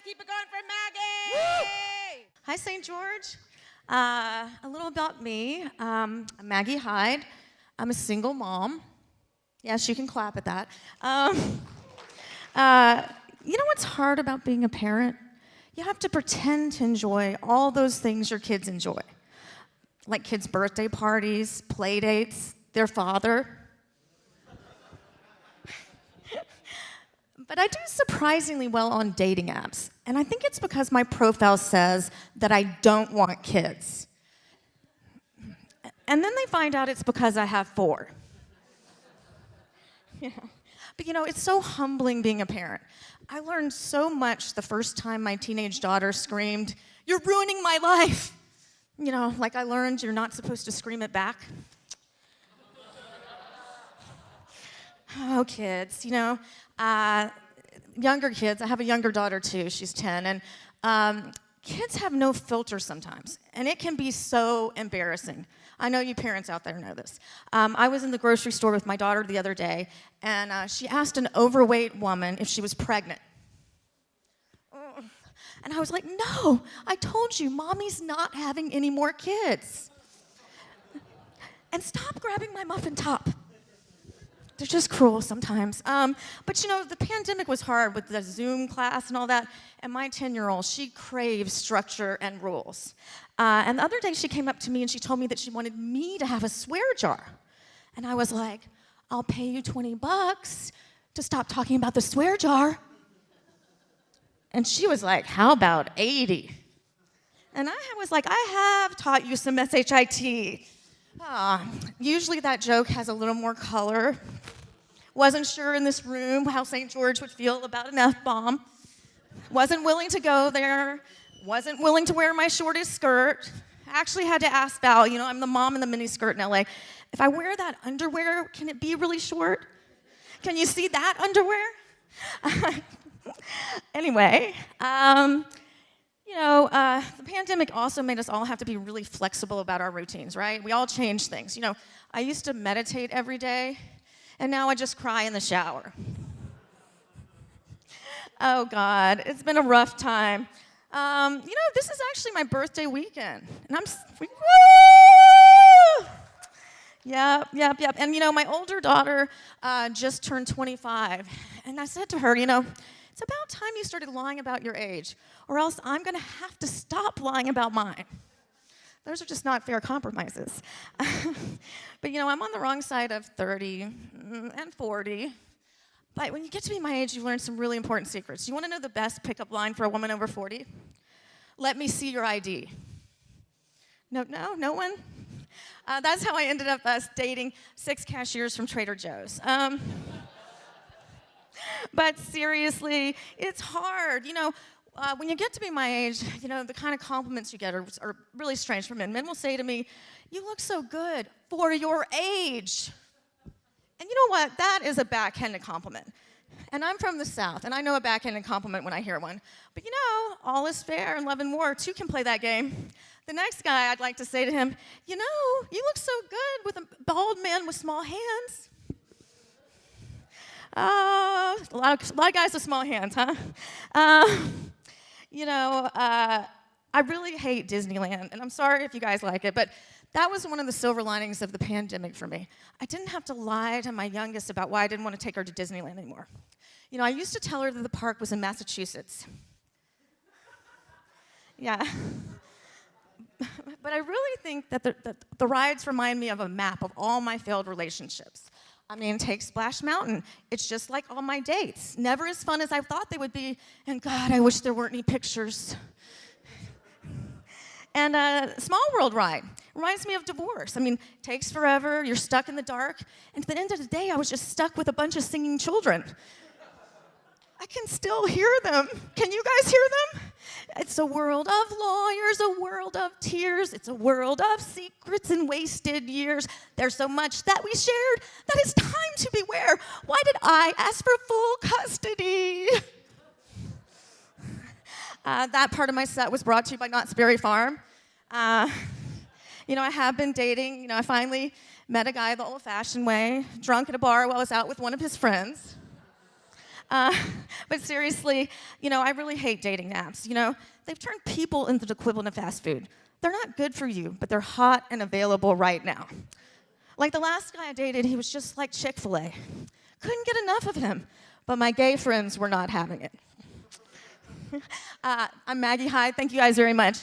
Let's keep it going for Maggie! Woo! Hi, St. George. A little about me. I'm Maggie Hyde. I'm a single mom. Yes, you can clap at that. You know what's hard about being a parent? You have to pretend to enjoy all those things your kids enjoy, like kids' birthday parties, play dates, their father. But I do surprisingly well on dating apps, and I think it's because my profile says that I don't want kids. And then they find out it's because I have 4. Yeah. But you know, it's so humbling being a parent. I learned so much the first time my teenage daughter screamed, "You're ruining my life!" You know, like I learned you're not supposed to scream it back. Oh, kids, you know, younger kids. I have a younger daughter too, she's 10, and kids have no filter sometimes, and it can be so embarrassing. I know you parents out there know this. I was in the grocery store with my daughter the other day, and she asked an overweight woman if she was pregnant. And I was like, no, I told you, mommy's not having any more kids. And stop grabbing my muffin top. They're just cruel sometimes. But you know, the pandemic was hard with the Zoom class and all that, and my 10-year-old, she craves structure and rules. And the other day she came up to me and she told me that she wanted me to have a swear jar. And I was like, I'll pay you $20 to stop talking about the swear jar. And she was like, how about 80? And I was like, I have taught you some SHIT. Usually that joke has a little more color. Wasn't sure in this room how St. George would feel about an F-bomb. Wasn't willing to go there. Wasn't willing to wear my shortest skirt. Actually had to ask Val, you know, I'm the mom in the miniskirt in LA. If I wear that underwear, can it be really short? Can you see that underwear? Anyway, you know, the pandemic also made us all have to be really flexible about our routines, right? We all change things. You know, I used to meditate every day, and now I just cry in the shower. Oh, God, it's been a rough time. You know, this is actually my birthday weekend, and woo! Yep. And, you know, my older daughter just turned 25, and I said to her, you know, it's about time you started lying about your age, or else I'm going to have to stop lying about mine. Those are just not fair compromises. But, you know, I'm on the wrong side of 30 and 40. But when you get to be my age, you learn some really important secrets. You want to know the best pickup line for a woman over 40? Let me see your ID. No one? That's how I ended up dating 6 cashiers from Trader Joe's. But seriously, it's hard. You know, when you get to be my age, you know, the kind of compliments you get are really strange from men. Men will say to me, "You look so good for your age." And you know what? That is a backhanded compliment. And I'm from the South, and I know a backhanded compliment when I hear one. But you know, all is fair in love and war. 2 can play that game. The next guy, I'd like to say to him, you know, you look so good with a bald man with small hands. A lot of guys with small hands, huh? You know, I really hate Disneyland, and I'm sorry if you guys like it, but that was one of the silver linings of the pandemic for me. I didn't have to lie to my youngest about why I didn't want to take her to Disneyland anymore. You know, I used to tell her that the park was in Massachusetts. Yeah. But I really think that the rides remind me of a map of all my failed relationships. I mean, take Splash Mountain. It's just like all my dates. Never as fun as I thought they would be, and God, I wish there weren't any pictures. And Small World ride reminds me of divorce. I mean, takes forever, you're stuck in the dark, and at the end of the day, I was just stuck with a bunch of singing children. I can still hear them. Can you guys hear them? It's a world of lawyers, a world of tears. It's a world of secrets and wasted years. There's so much that we shared that it's time to beware. Why did I ask for full custody? That part of my set was brought to you by Knott's Berry Farm. You know, I have been dating. You know, I finally met a guy the old-fashioned way, drunk at a bar while I was out with one of his friends. Uh, but seriously, I really hate dating apps. They've turned people into the equivalent of fast food. They're not good for you, but they're hot and available right now. Like the last guy I dated, he was just like Chick-fil-A. Couldn't get enough of him, but my gay friends were not having it. I'm Maggie Hyde. Thank you guys very much.